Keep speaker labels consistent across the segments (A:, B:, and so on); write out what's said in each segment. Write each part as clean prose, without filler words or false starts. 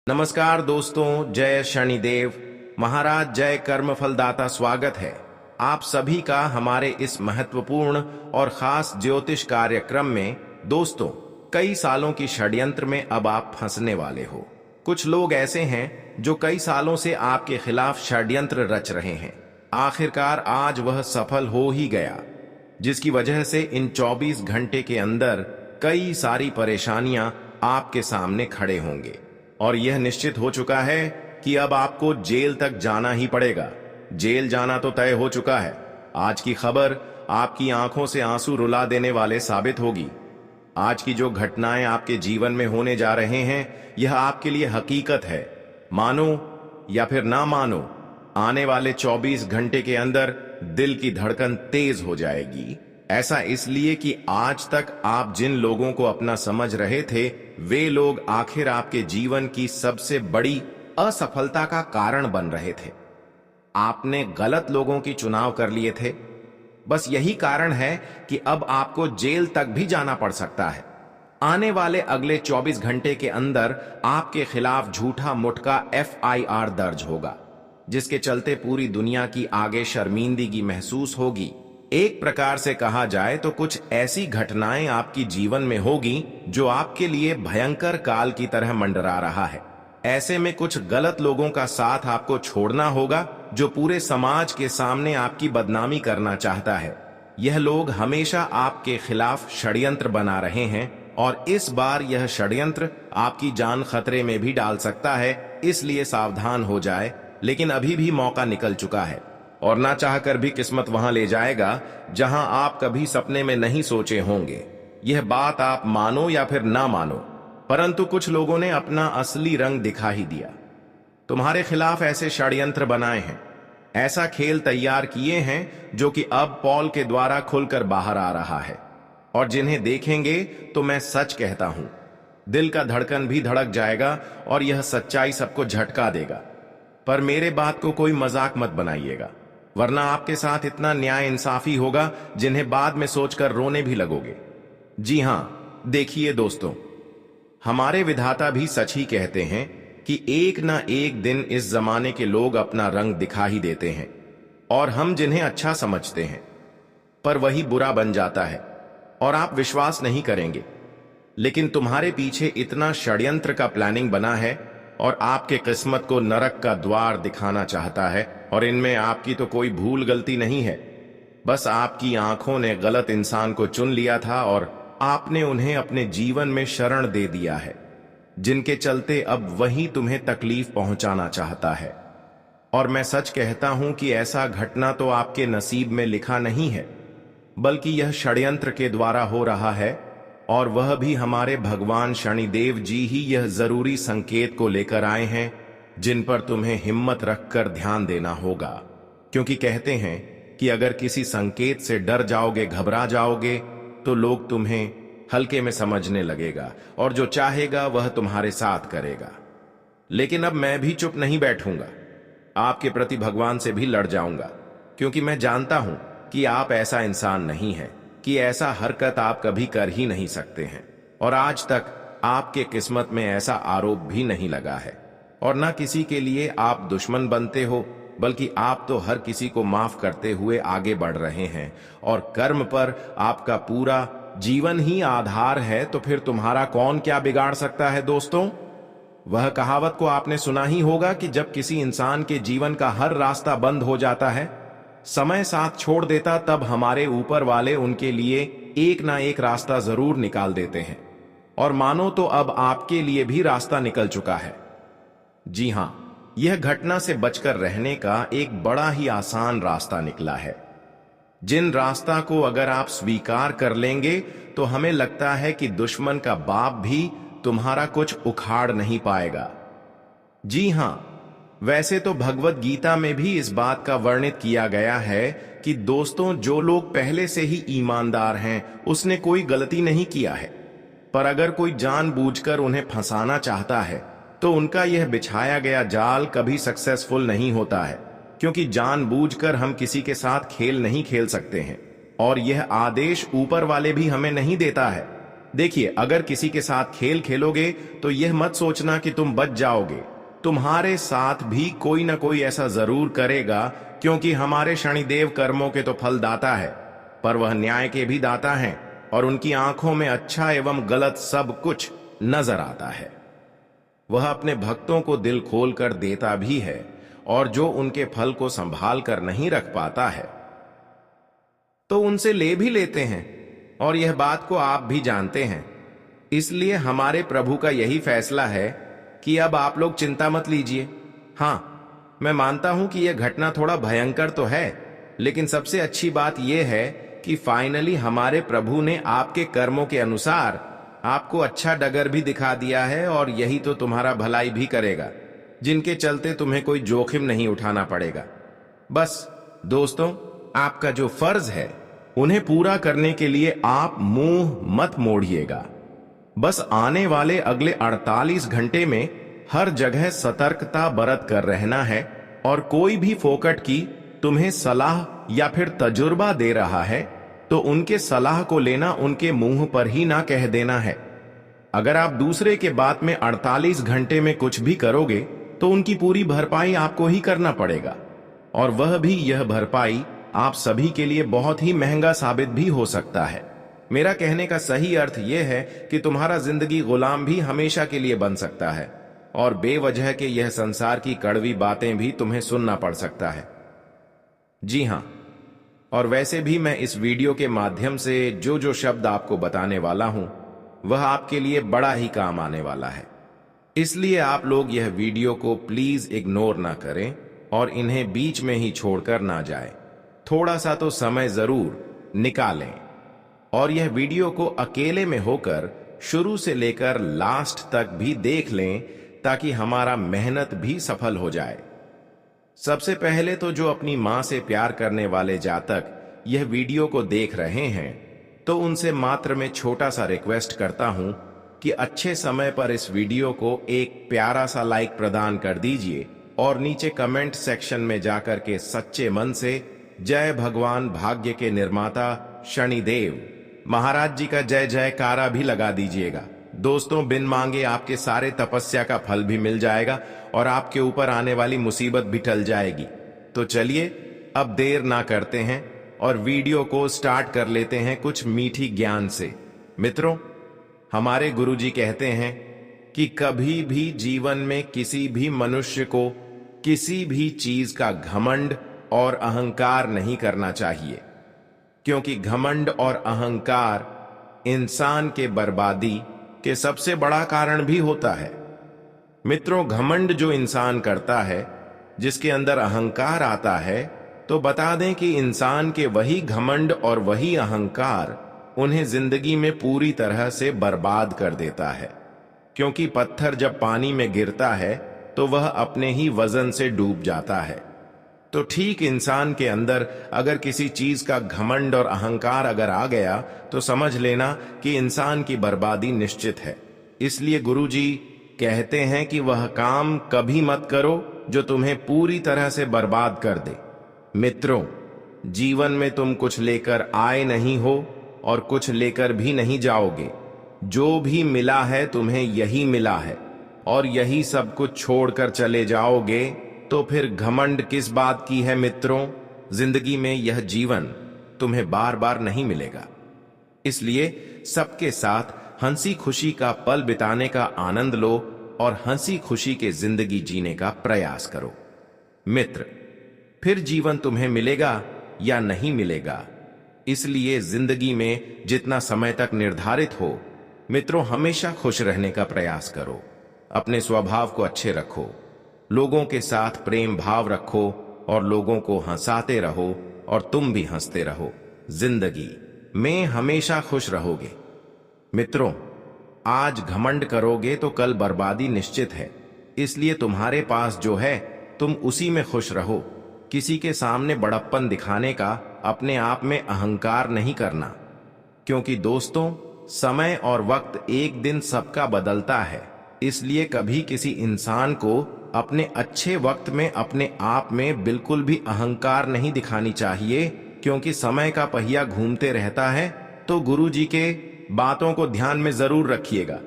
A: नमस्कार दोस्तों, जय शनिदेव महाराज, जय कर्म फलदाता। स्वागत है आप सभी का हमारे इस महत्वपूर्ण और खास ज्योतिष कार्यक्रम में। दोस्तों, कई सालों की षड्यंत्र में अब आप फंसने वाले हो। कुछ लोग ऐसे हैं जो कई सालों से आपके खिलाफ षड्यंत्र रच रहे हैं। आखिरकार आज वह सफल हो ही गया, जिसकी वजह से इन 24 घंटे के अंदर कई सारी परेशानियां आपके सामने खड़े होंगे और यह निश्चित हो चुका है कि अब आपको जेल तक जाना ही पड़ेगा। जेल जाना तो तय हो चुका है। आज की खबर आपकी आंखों से आंसू रुला देने वाले साबित होगी। आज की जो घटनाएं आपके जीवन में होने जा रहे हैं, यह आपके लिए हकीकत है। मानो या फिर ना मानो, आने वाले 24 घंटे के अंदर दिल की धड़कन तेज हो जाएगी। ऐसा इसलिए कि आज तक आप जिन लोगों को अपना समझ रहे थे, वे लोग आखिर आपके जीवन की सबसे बड़ी असफलता का कारण बन रहे थे। आपने गलत लोगों की चुनाव कर लिए थे। बस यही कारण है कि अब आपको जेल तक भी जाना पड़ सकता है। आने वाले अगले 24 घंटे के अंदर आपके खिलाफ झूठा मुटका FIR दर्ज होगा, जिसके चलते पूरी दुनिया की आगे शर्मिंदगी महसूस होगी। एक प्रकार से कहा जाए तो कुछ ऐसी घटनाएं आपकी जीवन में होगी जो आपके लिए भयंकर काल की तरह मंडरा रहा है। ऐसे में कुछ गलत लोगों का साथ आपको छोड़ना होगा, जो पूरे समाज के सामने आपकी बदनामी करना चाहता है। यह लोग हमेशा आपके खिलाफ षड्यंत्र बना रहे हैं और इस बार यह षड्यंत्र आपकी जान खतरे में भी डाल सकता है, इसलिए सावधान हो जाए। लेकिन अभी भी मौका निकल चुका है और ना चाहकर भी किस्मत वहां ले जाएगा जहां आप कभी सपने में नहीं सोचे होंगे। यह बात आप मानो या फिर ना मानो, परंतु कुछ लोगों ने अपना असली रंग दिखा ही दिया। तुम्हारे खिलाफ ऐसे षड्यंत्र बनाए हैं, ऐसा खेल तैयार किए हैं जो कि अब पॉल के द्वारा खुलकर बाहर आ रहा है। और जिन्हें देखेंगे तो मैं सच कहता हूं, दिल का धड़कन भी धड़क जाएगा और यह सच्चाई सबको झटका देगा। पर मेरे बात को कोई मजाक मत बनाइएगा, वरना आपके साथ इतना न्याय इंसाफी होगा जिन्हें बाद में सोचकर रोने भी लगोगे। जी हां, देखिए दोस्तों, हमारे विधाता भी सच ही कहते हैं कि एक ना एक दिन इस जमाने के लोग अपना रंग दिखा ही देते हैं और हम जिन्हें अच्छा समझते हैं पर वही बुरा बन जाता है और आप विश्वास नहीं करेंगे। लेकिन तुम्हारे पीछे इतना षड्यंत्र का प्लानिंग बना है और आपके किस्मत को नरक का द्वार दिखाना चाहता है, और इनमें आपकी तो कोई भूल गलती नहीं है। बस आपकी आंखों ने गलत इंसान को चुन लिया था और आपने उन्हें अपने जीवन में शरण दे दिया है, जिनके चलते अब वही तुम्हें तकलीफ पहुंचाना चाहता है। और मैं सच कहता हूं कि ऐसा घटना तो आपके नसीब में लिखा नहीं है, बल्कि यह षड्यंत्र के द्वारा हो रहा है, और वह भी हमारे भगवान शनिदेव जी ही यह जरूरी संकेत को लेकर आए हैं, जिन पर तुम्हें हिम्मत रखकर ध्यान देना होगा। क्योंकि कहते हैं कि अगर किसी संकेत से डर जाओगे, घबरा जाओगे, तो लोग तुम्हें हल्के में समझने लगेगा और जो चाहेगा वह तुम्हारे साथ करेगा। लेकिन अब मैं भी चुप नहीं बैठूंगा, आपके प्रति भगवान से भी लड़ जाऊंगा, क्योंकि मैं जानता हूं कि आप ऐसा इंसान नहीं है कि ऐसा हरकत आप कभी कर ही नहीं सकते हैं। और आज तक आपके किस्मत में ऐसा आरोप भी नहीं लगा है, और ना किसी के लिए आप दुश्मन बनते हो, बल्कि आप तो हर किसी को माफ करते हुए आगे बढ़ रहे हैं। और कर्म पर आपका पूरा जीवन ही आधार है, तो फिर तुम्हारा कौन क्या बिगाड़ सकता है दोस्तों। वह कहावत को आपने सुना ही होगा कि जब किसी इंसान के जीवन का हर रास्ता बंद हो जाता है, समय साथ छोड़ देता, तब हमारे ऊपर वाले उनके लिए एक ना एक रास्ता जरूर निकाल देते हैं। और मानो तो अब आपके लिए भी रास्ता निकल चुका है। जी हां, यह घटना से बचकर रहने का एक बड़ा ही आसान रास्ता निकला है, जिन रास्ता को अगर आप स्वीकार कर लेंगे तो हमें लगता है कि दुश्मन का बाप भी तुम्हारा कुछ उखाड़ नहीं पाएगा। जी हां, वैसे तो भगवत गीता में भी इस बात का वर्णित किया गया है कि दोस्तों, जो लोग पहले से ही ईमानदार हैं, उसने कोई गलती नहीं किया है, पर अगर कोई जानबूझकर उन्हें फंसाना चाहता है तो उनका यह बिछाया गया जाल कभी सक्सेसफुल नहीं होता है, क्योंकि जानबूझकर हम किसी के साथ खेल नहीं खेल सकते हैं और यह आदेश ऊपर वाले भी हमें नहीं देता है। देखिए, अगर किसी के साथ खेल खेलोगे तो यह मत सोचना कि तुम बच जाओगे। तुम्हारे साथ भी कोई ना कोई ऐसा जरूर करेगा, क्योंकि हमारे शनिदेव कर्मों के तो फल दाता है, पर वह न्याय के भी दाता हैं और उनकी आंखों में अच्छा एवं गलत सब कुछ नजर आता है। वह अपने भक्तों को दिल खोलकर देता भी है, और जो उनके फल को संभाल कर नहीं रख पाता है तो उनसे ले भी लेते हैं, और यह बात को आप भी जानते हैं। इसलिए हमारे प्रभु का यही फैसला है कि अब आप लोग चिंता मत लीजिए। हाँ, मैं मानता हूं कि यह घटना थोड़ा भयंकर तो है, लेकिन सबसे अच्छी बात यह है कि फाइनली हमारे प्रभु ने आपके कर्मों के अनुसार आपको अच्छा डगर भी दिखा दिया है, और यही तो तुम्हारा भलाई भी करेगा, जिनके चलते तुम्हें कोई जोखिम नहीं उठाना पड़ेगा। बस दोस्तों, आपका जो फर्ज है उन्हें पूरा करने के लिए आप मुंह मत मोड़िएगा। बस आने वाले अगले 48 घंटे में हर जगह सतर्कता बरत कर रहना है, और कोई भी फोकट की तुम्हें सलाह या फिर तजुर्बा दे रहा है तो उनके सलाह को लेना उनके मुंह पर ही ना कह देना है। अगर आप दूसरे के बात में 48 घंटे में कुछ भी करोगे तो उनकी पूरी भरपाई आपको ही करना पड़ेगा, और वह भी यह भरपाई आप सभी के लिए बहुत ही महंगा साबित भी हो सकता है। मेरा कहने का सही अर्थ यह है कि तुम्हारा जिंदगी गुलाम भी हमेशा के लिए बन सकता है, और बेवजह के यह संसार की कड़वी बातें भी तुम्हें सुनना पड़ सकता है। जी हां, और वैसे भी मैं इस वीडियो के माध्यम से जो जो शब्द आपको बताने वाला हूं वह आपके लिए बड़ा ही काम आने वाला है। इसलिए आप लोग यह वीडियो को प्लीज इग्नोर ना करें और इन्हें बीच में ही छोड़कर ना जाएं। थोड़ा सा तो समय जरूर निकालें, और यह वीडियो को अकेले में होकर शुरू से लेकर लास्ट तक भी देख लें, ताकि हमारा मेहनत भी सफल हो जाए। सबसे पहले तो जो अपनी मां से प्यार करने वाले जातक यह वीडियो को देख रहे हैं, तो उनसे मात्र मैं छोटा सा रिक्वेस्ट करता हूं कि अच्छे समय पर इस वीडियो को एक प्यारा सा लाइक प्रदान कर दीजिए, और नीचे कमेंट सेक्शन में जाकर के सच्चे मन से जय भगवान भाग्य के निर्माता शनिदेव महाराज जी का जय जयकारा भी लगा दीजिएगा। दोस्तों, बिन मांगे आपके सारे तपस्या का फल भी मिल जाएगा और आपके ऊपर आने वाली मुसीबत भी टल जाएगी। तो चलिए अब देर ना करते हैं और वीडियो को स्टार्ट कर लेते हैं कुछ मीठी ज्ञान से। मित्रों, हमारे गुरुजी कहते हैं कि कभी भी जीवन में किसी भी मनुष्य को किसी भी चीज का घमंड और अहंकार नहीं करना चाहिए, क्योंकि घमंड और अहंकार इंसान के बर्बादी के सबसे बड़ा कारण भी होता है। मित्रों, घमंड जो इंसान करता है, जिसके अंदर अहंकार आता है, तो बता दें कि इंसान के वही घमंड और वही अहंकार उन्हें जिंदगी में पूरी तरह से बर्बाद कर देता है। क्योंकि पत्थर जब पानी में गिरता है तो वह अपने ही वजन से डूब जाता है। तो ठीक इंसान के अंदर अगर किसी चीज का घमंड और अहंकार अगर आ गया तो समझ लेना कि इंसान की बर्बादी निश्चित है। इसलिए गुरुजी कहते हैं कि वह काम कभी मत करो जो तुम्हें पूरी तरह से बर्बाद कर दे। मित्रों, जीवन में तुम कुछ लेकर आए नहीं हो और कुछ लेकर भी नहीं जाओगे। जो भी मिला है तुम्हें यही मिला है, और यही सब कुछ छोड़कर चले जाओगे तो फिर घमंड किस बात की है। मित्रों, जिंदगी में यह जीवन तुम्हें बार बार नहीं मिलेगा, इसलिए सबके साथ हंसी खुशी का पल बिताने का आनंद लो और हंसी खुशी के जिंदगी जीने का प्रयास करो। मित्र, फिर जीवन तुम्हें मिलेगा या नहीं मिलेगा, इसलिए जिंदगी में जितना समय तक निर्धारित हो, मित्रों, हमेशा खुश रहने का प्रयास करो। अपने स्वभाव को अच्छे रखो, लोगों के साथ प्रेम भाव रखो और लोगों को हंसाते रहो, और तुम भी हंसते रहो। जिंदगी में हमेशा खुश रहोगे। मित्रों, आज घमंड करोगे तो कल बर्बादी निश्चित है, इसलिए तुम्हारे पास जो है तुम उसी में खुश रहो। किसी के सामने बड़प्पन दिखाने का अपने आप में अहंकार नहीं करना, क्योंकि दोस्तों, समय और वक्त एक दिन सबका बदलता है। इसलिए कभी किसी इंसान को अपने अच्छे वक्त में अपने आप में बिल्कुल भी अहंकार नहीं दिखानी चाहिए, क्योंकि समय का पहिया घूमते रहता है। तो गुरु जी के बातों को ध्यान में जरूर रखिएगा।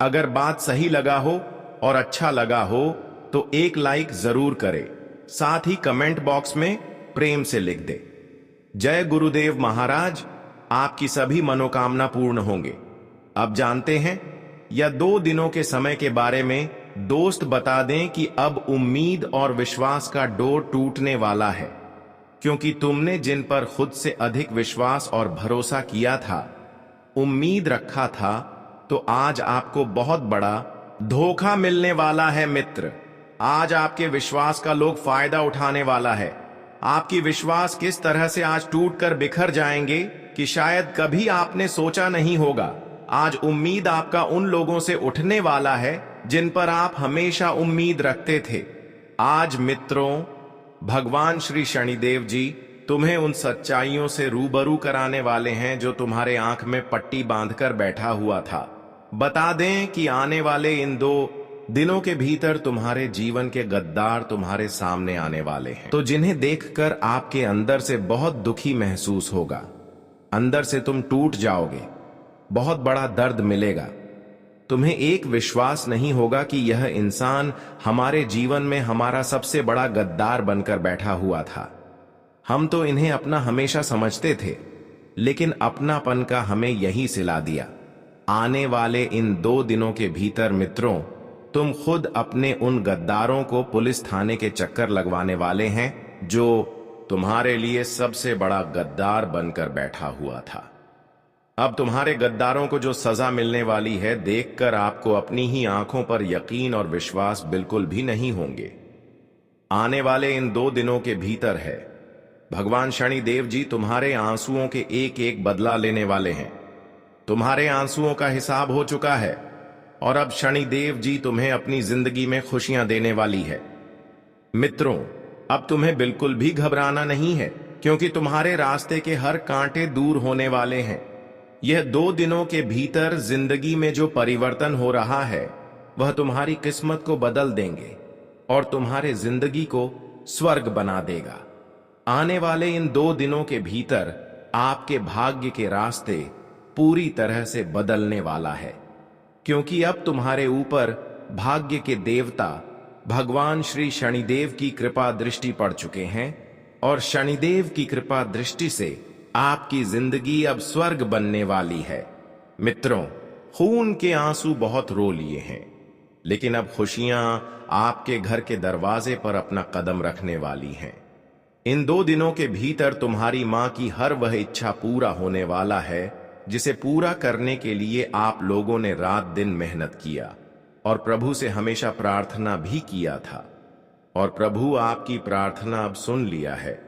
A: अगर बात सही लगा हो और अच्छा लगा हो तो एक लाइक जरूर करें, साथ ही कमेंट बॉक्स में प्रेम से लिख दे। जय गुरुदेव महाराज, आपकी सभी मनोकामना पूर्ण होंगे। अब जानते हैं या 2 दिनों के समय के बारे में दोस्त बता दें कि अब उम्मीद और विश्वास का डोर टूटने वाला है, क्योंकि तुमने जिन पर खुद से अधिक विश्वास और भरोसा किया था, उम्मीद रखा था, तो आज आपको बहुत बड़ा धोखा मिलने वाला है मित्र। आज आपके विश्वास का लोग फायदा उठाने वाला है। आपकी विश्वास किस तरह से आज टूटकर बिखर जाएंगे कि शायद कभी आपने सोचा नहीं होगा। आज उम्मीद आपका उन लोगों से उठने वाला है जिन पर आप हमेशा उम्मीद रखते थे। आज मित्रों, भगवान श्री शनिदेव जी तुम्हें उन सच्चाइयों से रूबरू कराने वाले हैं जो तुम्हारे आंख में पट्टी बांधकर बैठा हुआ था। बता दें कि आने वाले इन 2 दिनों के भीतर तुम्हारे जीवन के गद्दार तुम्हारे सामने आने वाले हैं, तो जिन्हें देखकर आपके अंदर से बहुत दुखी महसूस होगा। अंदर से तुम टूट जाओगे, बहुत बड़ा दर्द मिलेगा। तुम्हें एक विश्वास नहीं होगा कि यह इंसान हमारे जीवन में हमारा सबसे बड़ा गद्दार बनकर बैठा हुआ था। हम तो इन्हें अपना हमेशा समझते थे, लेकिन अपनापन का हमें यही सिला दिया। आने वाले इन 2 दिनों के भीतर मित्रों, तुम खुद अपने उन गद्दारों को पुलिस थाने के चक्कर लगवाने वाले हैं जो तुम्हारे लिए सबसे बड़ा गद्दार बनकर बैठा हुआ था। अब तुम्हारे गद्दारों को जो सजा मिलने वाली है, देखकर आपको अपनी ही आंखों पर यकीन और विश्वास बिल्कुल भी नहीं होंगे। आने वाले इन 2 दिनों के भीतर है, भगवान शनिदेव जी तुम्हारे आंसुओं के एक एक बदला लेने वाले हैं। तुम्हारे आंसुओं का हिसाब हो चुका है और अब शनिदेव जी तुम्हें अपनी जिंदगी में खुशियां देने वाली है। मित्रों, अब तुम्हें बिल्कुल भी घबराना नहीं है, क्योंकि तुम्हारे रास्ते के हर कांटे दूर होने वाले हैं। यह 2 दिनों के भीतर जिंदगी में जो परिवर्तन हो रहा है, वह तुम्हारी किस्मत को बदल देंगे और तुम्हारे जिंदगी को स्वर्ग बना देगा। आने वाले इन 2 दिनों के भीतर आपके भाग्य के रास्ते पूरी तरह से बदलने वाला है, क्योंकि अब तुम्हारे ऊपर भाग्य के देवता भगवान श्री शनिदेव की कृपा दृष्टि पड़ चुके हैं और शनिदेव की कृपा दृष्टि से आपकी जिंदगी अब स्वर्ग बनने वाली है। मित्रों, खून के आंसू बहुत रो लिए हैं, लेकिन अब खुशियां आपके घर के दरवाजे पर अपना कदम रखने वाली हैं। इन 2 दिनों के भीतर तुम्हारी मां की हर वह इच्छा पूरा होने वाला है जिसे पूरा करने के लिए आप लोगों ने रात दिन मेहनत किया और प्रभु से हमेशा प्रार्थना भी किया था, और प्रभु आपकी प्रार्थना अब सुन लिया है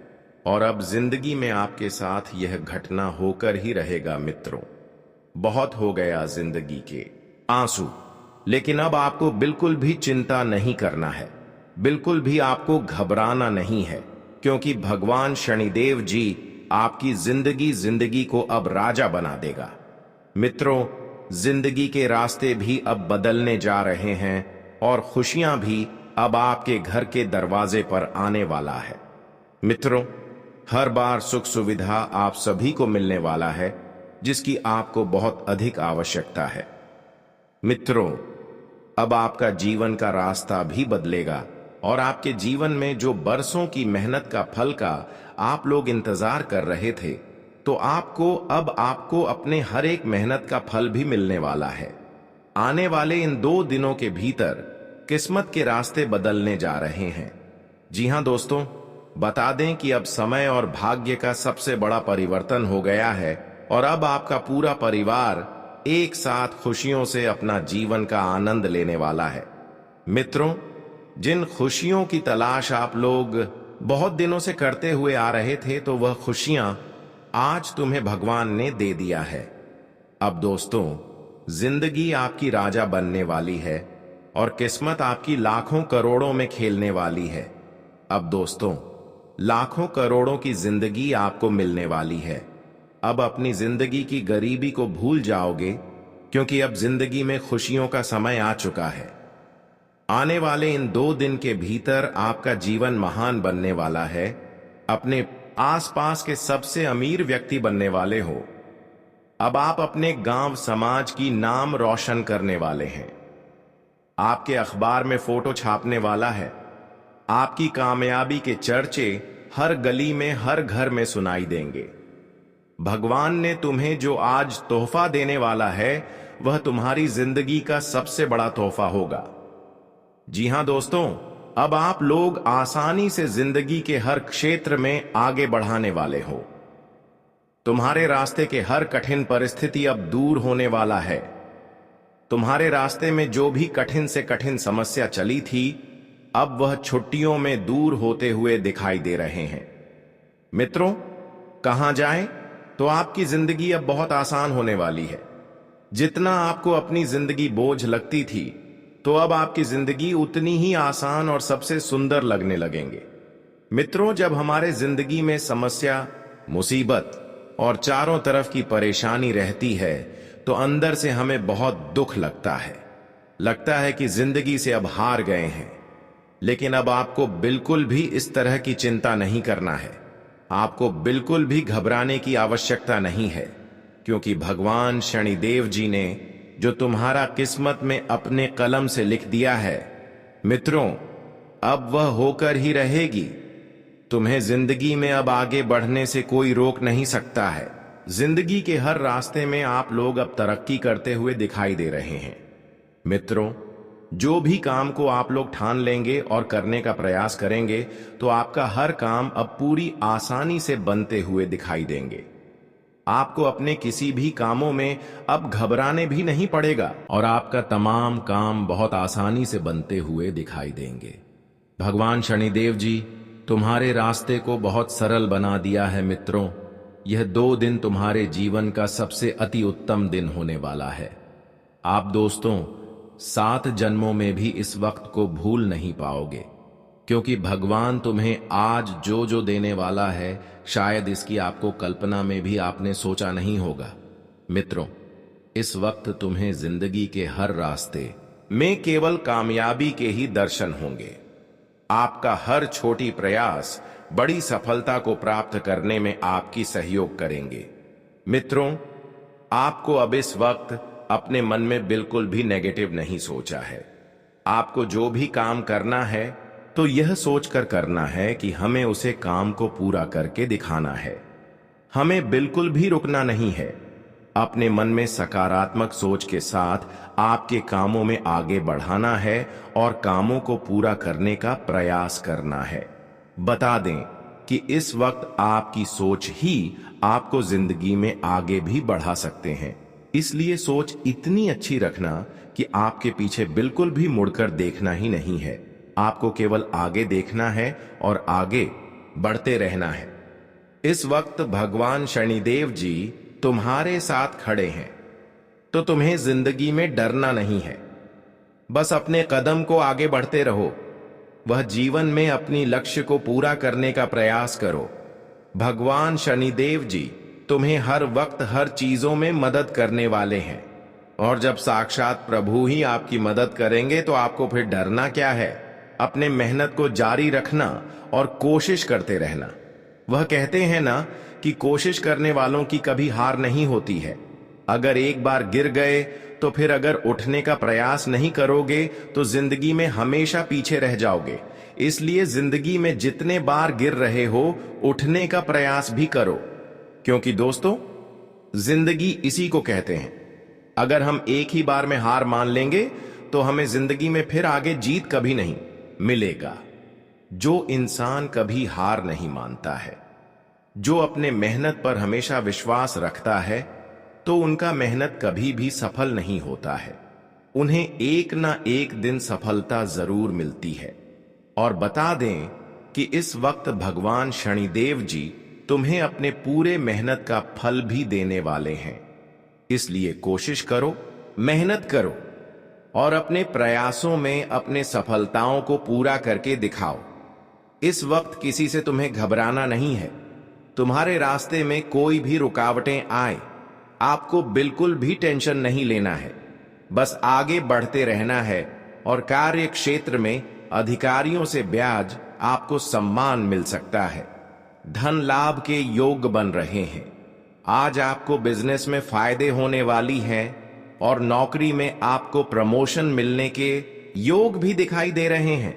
A: और अब जिंदगी में आपके साथ यह घटना होकर ही रहेगा। मित्रों, बहुत हो गया जिंदगी के आंसू, लेकिन अब आपको बिल्कुल भी चिंता नहीं करना है, बिल्कुल भी आपको घबराना नहीं है, क्योंकि भगवान शनिदेव जी आपकी जिंदगी को अब राजा बना देगा। मित्रों, जिंदगी के रास्ते भी अब बदलने जा रहे हैं और खुशियां भी अब आपके घर के दरवाजे पर आने वाला है। मित्रों, हर बार सुख सुविधा आप सभी को मिलने वाला है जिसकी आपको बहुत अधिक आवश्यकता है। मित्रों, अब आपका जीवन का रास्ता भी बदलेगा और आपके जीवन में जो बरसों की मेहनत का फल का आप लोग इंतजार कर रहे थे, तो आपको अपने हर एक मेहनत का फल भी मिलने वाला है। आने वाले इन 2 दिनों के भीतर किस्मत के रास्ते बदलने जा रहे हैं। जी हां दोस्तों, बता दें कि अब समय और भाग्य का सबसे बड़ा परिवर्तन हो गया है और अब आपका पूरा परिवार एक साथ खुशियों से अपना जीवन का आनंद लेने वाला है। मित्रों, जिन खुशियों की तलाश आप लोग बहुत दिनों से करते हुए आ रहे थे, तो वह खुशियां आज तुम्हें भगवान ने दे दिया है। अब दोस्तों, जिंदगी आपकी राजा बनने वाली है और किस्मत आपकी लाखों करोड़ों में खेलने वाली है। अब दोस्तों, लाखों करोड़ों की जिंदगी आपको मिलने वाली है। अब अपनी जिंदगी की गरीबी को भूल जाओगे, क्योंकि अब जिंदगी में खुशियों का समय आ चुका है। आने वाले इन 2 दिन के भीतर आपका जीवन महान बनने वाला है। अपने आसपास के सबसे अमीर व्यक्ति बनने वाले हो। अब आप अपने गांव समाज की नाम रोशन करने वाले हैं। आपके अखबार में फोटो छापने वाला है। आपकी कामयाबी के चर्चे हर गली में, हर घर में सुनाई देंगे। भगवान ने तुम्हें जो आज तोहफा देने वाला है वह तुम्हारी जिंदगी का सबसे बड़ा तोहफा होगा। जी हां दोस्तों, अब आप लोग आसानी से जिंदगी के हर क्षेत्र में आगे बढ़ाने वाले हो। तुम्हारे रास्ते के हर कठिन परिस्थिति अब दूर होने वाला है। तुम्हारे रास्ते में जो भी कठिन से कठिन समस्या चली थी, अब वह छुट्टियों में दूर होते हुए दिखाई दे रहे हैं। मित्रों, कहां जाएं तो आपकी जिंदगी अब बहुत आसान होने वाली है। जितना आपको अपनी जिंदगी बोझ लगती थी, तो अब आपकी जिंदगी उतनी ही आसान और सबसे सुंदर लगने लगेंगे। मित्रों, जब हमारे जिंदगी में समस्या, मुसीबत और चारों तरफ की परेशानी रहती है, तो अंदर से हमें बहुत दुख लगता है। लगता है कि जिंदगी से अब हार गए हैं। लेकिन अब आपको बिल्कुल भी इस तरह की चिंता नहीं करना है। आपको बिल्कुल भी घबराने की आवश्यकता नहीं है, क्योंकि भगवान शनिदेव जी ने जो तुम्हारा किस्मत में अपने कलम से लिख दिया है, मित्रों, अब वह होकर ही रहेगी। तुम्हें जिंदगी में अब आगे बढ़ने से कोई रोक नहीं सकता है। जिंदगी के हर रास्ते में आप लोग अब तरक्की करते हुए दिखाई दे रहे हैं। मित्रों, जो भी काम को आप लोग ठान लेंगे और करने का प्रयास करेंगे, तो आपका हर काम अब पूरी आसानी से बनते हुए दिखाई देंगे। आपको अपने किसी भी कामों में अब घबराने भी नहीं पड़ेगा और आपका तमाम काम बहुत आसानी से बनते हुए दिखाई देंगे। भगवान शनिदेव जी तुम्हारे रास्ते को बहुत सरल बना दिया है। मित्रों, यह 2 दिन तुम्हारे जीवन का सबसे अति उत्तम दिन होने वाला है। आप दोस्तों 7 जन्मों में भी इस वक्त को भूल नहीं पाओगे, क्योंकि भगवान तुम्हें आज जो जो देने वाला है, शायद इसकी आपको कल्पना में भी आपने सोचा नहीं होगा। मित्रों, इस वक्त तुम्हें जिंदगी के हर रास्ते में केवल कामयाबी के ही दर्शन होंगे। आपका हर छोटी प्रयास बड़ी सफलता को प्राप्त करने में आपकी सहयोग करेंगे। मित्रों, आपको अब इस वक्त अपने मन में बिल्कुल भी नेगेटिव नहीं सोचा है। आपको जो भी काम करना है, तो यह सोचकर करना है कि हमें उसे काम को पूरा करके दिखाना है। हमें बिल्कुल भी रुकना नहीं है। अपने मन में सकारात्मक सोच के साथ आपके कामों में आगे बढ़ाना है और कामों को पूरा करने का प्रयास करना है। बता दें कि इस वक्त आपकी सोच ही आपको जिंदगी में आगे भी बढ़ा सकते हैं। इसलिए सोच इतनी अच्छी रखना कि आपके पीछे बिल्कुल भी मुड़कर देखना ही नहीं है। आपको केवल आगे देखना है और आगे बढ़ते रहना है। इस वक्त भगवान शनिदेव जी तुम्हारे साथ खड़े हैं, तो तुम्हें जिंदगी में डरना नहीं है। बस अपने कदम को आगे बढ़ते रहो। वह जीवन में अपनी लक्ष्य को पूरा करने का प्रयास करो। भगवान शनिदेव जी तुम्हें हर वक्त हर चीजों में मदद करने वाले हैं, और जब साक्षात प्रभु ही आपकी मदद करेंगे, तो आपको फिर डरना क्या है। अपने मेहनत को जारी रखना और कोशिश करते रहना। वह कहते हैं ना कि कोशिश करने वालों की कभी हार नहीं होती है। अगर एक बार गिर गए, तो फिर अगर उठने का प्रयास नहीं करोगे, तो जिंदगी में हमेशा पीछे रह जाओगे। इसलिए जिंदगी में जितने बार गिर रहे हो, उठने का प्रयास भी करो, क्योंकि दोस्तों, जिंदगी इसी को कहते हैं। अगर हम एक ही बार में हार मान लेंगे, तो हमें जिंदगी में फिर आगे जीत कभी नहीं मिलेगा। जो इंसान कभी हार नहीं मानता है, जो अपने मेहनत पर हमेशा विश्वास रखता है, तो उनका मेहनत कभी भी सफल नहीं होता है। उन्हें एक ना एक दिन सफलता जरूर मिलती है। और बता दें कि इस वक्त भगवान शनिदेव जी तुम्हें अपने पूरे मेहनत का फल भी देने वाले हैं। इसलिए कोशिश करो, मेहनत करो और अपने प्रयासों में अपने सफलताओं को पूरा करके दिखाओ। इस वक्त किसी से तुम्हें घबराना नहीं है। तुम्हारे रास्ते में कोई भी रुकावटें आए, आपको बिल्कुल भी टेंशन नहीं लेना है। बस आगे बढ़ते रहना है और कार्य क्षेत्र में अधिकारियों से ब्याज आपको सम्मान मिल सकता है। धन लाभ के योग बन रहे हैं। आज आपको बिजनेस में फायदे होने वाली हैं और नौकरी में आपको प्रमोशन मिलने के योग भी दिखाई दे रहे हैं।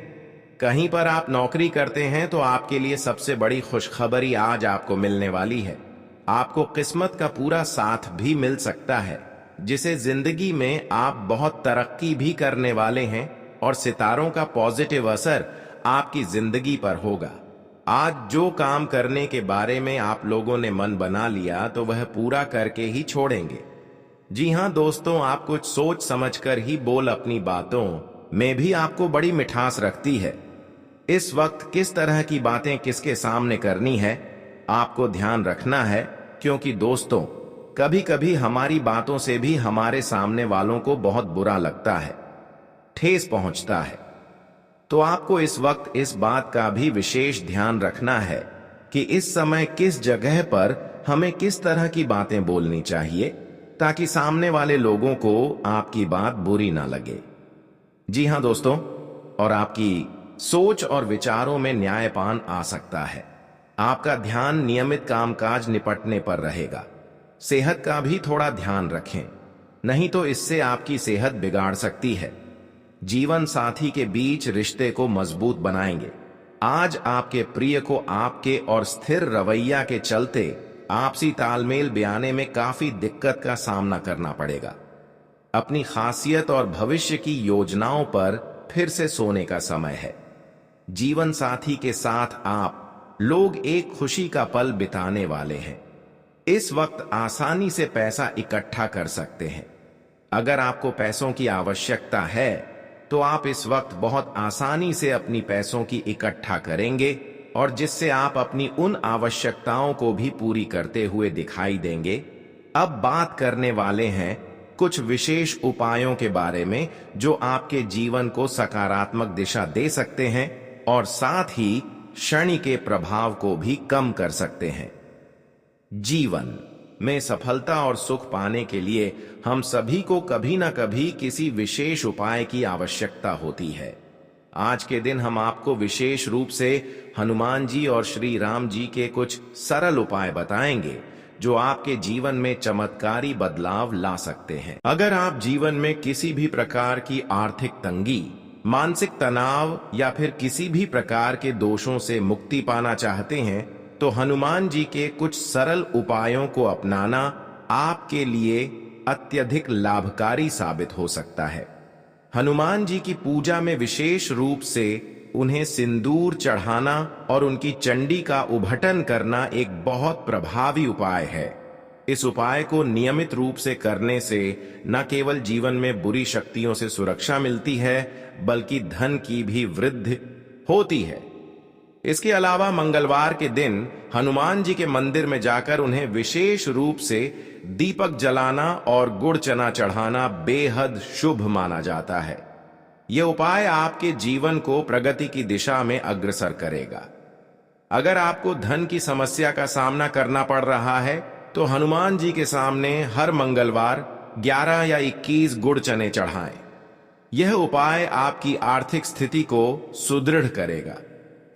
A: कहीं पर आप नौकरी करते हैं तो आपके लिए सबसे बड़ी खुशखबरी आज आपको मिलने वाली है। आपको किस्मत का पूरा साथ भी मिल सकता है, जिसे जिंदगी में आप बहुत तरक्की भी करने वाले हैं और सितारों का पॉजिटिव असर आपकी जिंदगी पर होगा। आज जो काम करने के बारे में आप लोगों ने मन बना लिया तो वह पूरा करके ही छोड़ेंगे। जी हां दोस्तों, आप कुछ सोच समझकर ही बोल अपनी बातों में भी आपको बड़ी मिठास रखती है। इस वक्त किस तरह की बातें किसके सामने करनी है आपको ध्यान रखना है, क्योंकि दोस्तों कभी कभी हमारी बातों से भी हमारे सामने वालों को बहुत बुरा लगता है, ठेस पहुंचता है। तो आपको इस वक्त इस बात का भी विशेष ध्यान रखना है कि इस समय किस जगह पर हमें किस तरह की बातें बोलनी चाहिए, ताकि सामने वाले लोगों को आपकी बात बुरी ना लगे। जी हां दोस्तों, और आपकी सोच और विचारों में न्यायपान आ सकता है। आपका ध्यान नियमित कामकाज निपटने पर रहेगा। सेहत का भी थोड़ा ध्यान रखें, नहीं तो इससे आपकी सेहत बिगाड़ सकती है। जीवन साथी के बीच रिश्ते को मजबूत बनाएंगे। आज आपके प्रिय को आपके और स्थिर रवैया के चलते आपसी तालमेल बयाने में काफी दिक्कत का सामना करना पड़ेगा। अपनी खासियत और भविष्य की योजनाओं पर फिर से सोने का समय है। जीवन साथी के साथ आप लोग एक खुशी का पल बिताने वाले हैं। इस वक्त आसानी से पैसा इकट्ठा कर सकते हैं। अगर आपको पैसों की आवश्यकता है तो आप इस वक्त बहुत आसानी से अपनी पैसों की इकट्ठा करेंगे, और जिससे आप अपनी उन आवश्यकताओं को भी पूरी करते हुए दिखाई देंगे। अब बात करने वाले हैं कुछ विशेष उपायों के बारे में जो आपके जीवन को सकारात्मक दिशा दे सकते हैं और साथ ही शनि के प्रभाव को भी कम कर सकते हैं। जीवन में सफलता और सुख पाने के लिए हम सभी को कभी ना कभी किसी विशेष उपाय की आवश्यकता होती है। आज के दिन हम आपको विशेष रूप से हनुमान जी और श्री राम जी के कुछ सरल उपाय बताएंगे जो आपके जीवन में चमत्कारी बदलाव ला सकते हैं। अगर आप जीवन में किसी भी प्रकार की आर्थिक तंगी, मानसिक तनाव या फिर किसी भी प्रकार के दोषों से मुक्ति पाना चाहते हैं तो हनुमान जी के कुछ सरल उपायों को अपनाना आपके लिए अत्यधिक लाभकारी साबित हो सकता है। हनुमान जी की पूजा में विशेष रूप से उन्हें सिंदूर चढ़ाना और उनकी चंडी का उद्घाटन करना एक बहुत प्रभावी उपाय है। इस उपाय को नियमित रूप से करने से न केवल जीवन में बुरी शक्तियों से सुरक्षा मिलती है, बल्कि धन की भी वृद्धि होती है। इसके अलावा मंगलवार के दिन हनुमान जी के मंदिर में जाकर उन्हें विशेष रूप से दीपक जलाना और गुड़ चना चढ़ाना बेहद शुभ माना जाता है। यह उपाय आपके जीवन को प्रगति की दिशा में अग्रसर करेगा। अगर आपको धन की समस्या का सामना करना पड़ रहा है तो हनुमान जी के सामने हर मंगलवार 11 या 21 गुड़ चने चढ़ाएं। यह उपाय आपकी आर्थिक स्थिति को सुदृढ़ करेगा।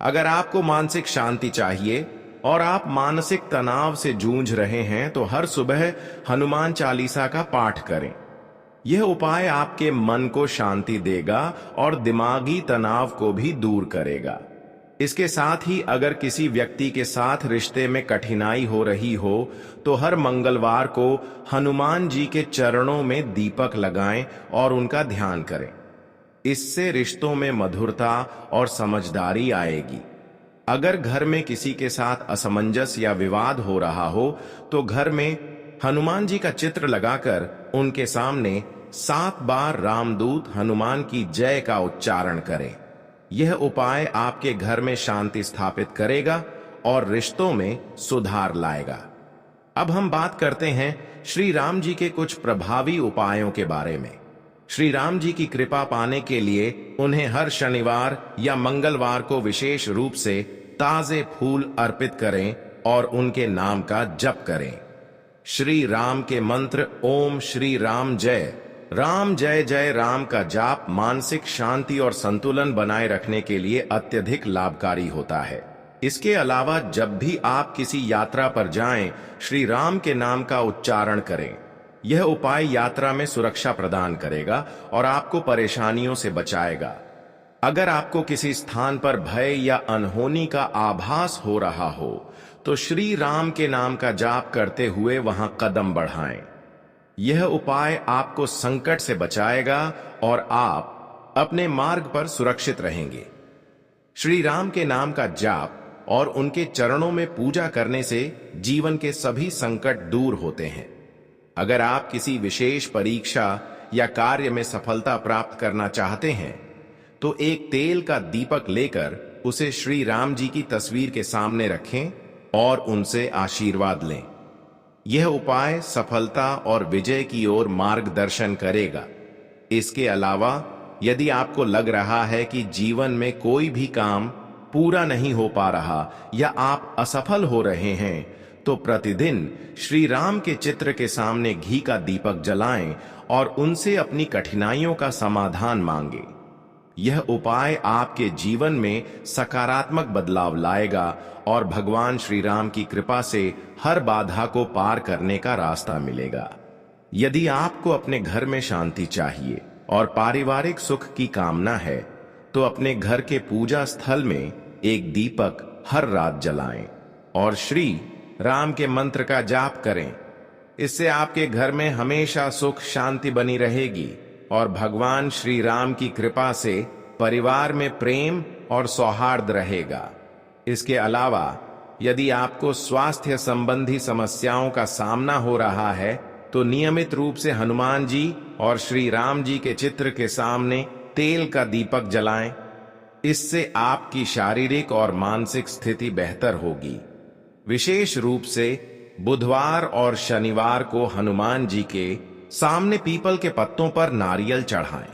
A: अगर आपको मानसिक शांति चाहिए और आप मानसिक तनाव से जूझ रहे हैं तो हर सुबह हनुमान चालीसा का पाठ करें। यह उपाय आपके मन को शांति देगा और दिमागी तनाव को भी दूर करेगा। इसके साथ ही अगर किसी व्यक्ति के साथ रिश्ते में कठिनाई हो रही हो तो हर मंगलवार को हनुमान जी के चरणों में दीपक लगाएं और उनका ध्यान करें। इससे रिश्तों में मधुरता और समझदारी आएगी। अगर घर में किसी के साथ असमंजस या विवाद हो रहा हो तो घर में हनुमान जी का चित्र लगाकर उनके सामने 7 बार रामदूत हनुमान की जय का उच्चारण करें। यह उपाय आपके घर में शांति स्थापित करेगा और रिश्तों में सुधार लाएगा। अब हम बात करते हैं श्री राम जी के कुछ प्रभावी उपायों के बारे में। श्री राम जी की कृपा पाने के लिए उन्हें हर शनिवार या मंगलवार को विशेष रूप से ताजे फूल अर्पित करें और उनके नाम का जप करें। श्री राम के मंत्र ओम श्री राम जय जय राम का जाप मानसिक शांति और संतुलन बनाए रखने के लिए अत्यधिक लाभकारी होता है। इसके अलावा जब भी आप किसी यात्रा पर जाएं, श्री राम के नाम का उच्चारण करें। यह उपाय यात्रा में सुरक्षा प्रदान करेगा और आपको परेशानियों से बचाएगा। अगर आपको किसी स्थान पर भय या अनहोनी का आभास हो रहा हो, तो श्री राम के नाम का जाप करते हुए वहां कदम बढ़ाएं। यह उपाय आपको संकट से बचाएगा और आप अपने मार्ग पर सुरक्षित रहेंगे। श्री राम के नाम का जाप और उनके चरणों में पूजा करने से जीवन के सभी संकट दूर होते हैं। अगर आप किसी विशेष परीक्षा या कार्य में सफलता प्राप्त करना चाहते हैं, तो एक तेल का दीपक लेकर उसे श्री राम जी की तस्वीर के सामने रखें और उनसे आशीर्वाद लें। यह उपाय सफलता और विजय की ओर मार्गदर्शन करेगा। इसके अलावा यदि आपको लग रहा है कि जीवन में कोई भी काम पूरा नहीं हो पा रहा या आप असफल हो रहे हैं, तो प्रतिदिन श्री राम के चित्र के सामने घी का दीपक जलाएं और उनसे अपनी कठिनाइयों का समाधान मांगें। यह उपाय आपके जीवन में सकारात्मक बदलाव लाएगा और भगवान श्री राम की कृपा से हर बाधा को पार करने का रास्ता मिलेगा। यदि आपको अपने घर में शांति चाहिए और पारिवारिक सुख की कामना है, तो अपने घर के पूजा स्थल में एक दीपक हर रात जलाएं और श्री राम के मंत्र का जाप करें। इससे आपके घर में हमेशा सुख शांति बनी रहेगी और भगवान श्री राम की कृपा से परिवार में प्रेम और सौहार्द रहेगा। इसके अलावा यदि आपको स्वास्थ्य संबंधी समस्याओं का सामना हो रहा है, तो नियमित रूप से हनुमान जी और श्री राम जी के चित्र के सामने तेल का दीपक जलाएं। इससे आपकी शारीरिक और मानसिक स्थिति बेहतर होगी। विशेष रूप से बुधवार और शनिवार को हनुमान जी के सामने पीपल के पत्तों पर नारियल चढ़ाएं।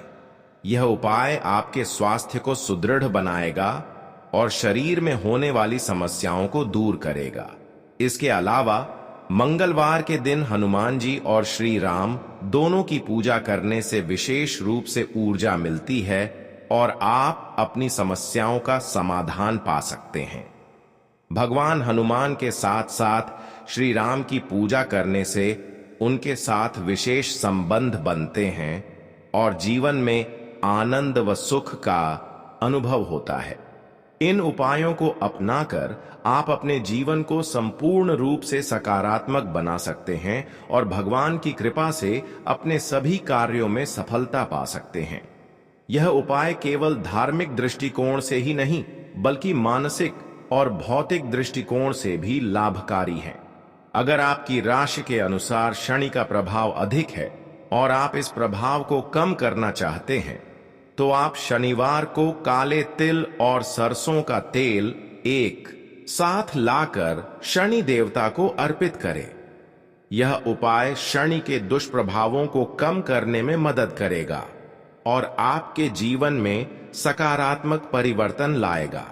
A: यह उपाय आपके स्वास्थ्य को सुदृढ़ बनाएगा और शरीर में होने वाली समस्याओं को दूर करेगा। इसके अलावा मंगलवार के दिन हनुमान जी और श्री राम दोनों की पूजा करने से विशेष रूप से ऊर्जा मिलती है और आप अपनी समस्याओं का समाधान पा सकते हैं। भगवान हनुमान के साथ साथ श्री राम की पूजा करने से उनके साथ विशेष संबंध बनते हैं और जीवन में आनंद व सुख का अनुभव होता है। इन उपायों को अपनाकर आप अपने जीवन को संपूर्ण रूप से सकारात्मक बना सकते हैं और भगवान की कृपा से अपने सभी कार्यों में सफलता पा सकते हैं। यह उपाय केवल धार्मिक दृष्टिकोण से ही नहीं, बल्कि मानसिक और भौतिक दृष्टिकोण से भी लाभकारी है। अगर आपकी राशि के अनुसार शनि का प्रभाव अधिक है और आप इस प्रभाव को कम करना चाहते हैं, तो आप शनिवार को काले तिल और सरसों का तेल एक साथ लाकर शनि देवता को अर्पित करें। यह उपाय शनि के दुष्प्रभावों को कम करने में मदद करेगा और आपके जीवन में सकारात्मक परिवर्तन लाएगा।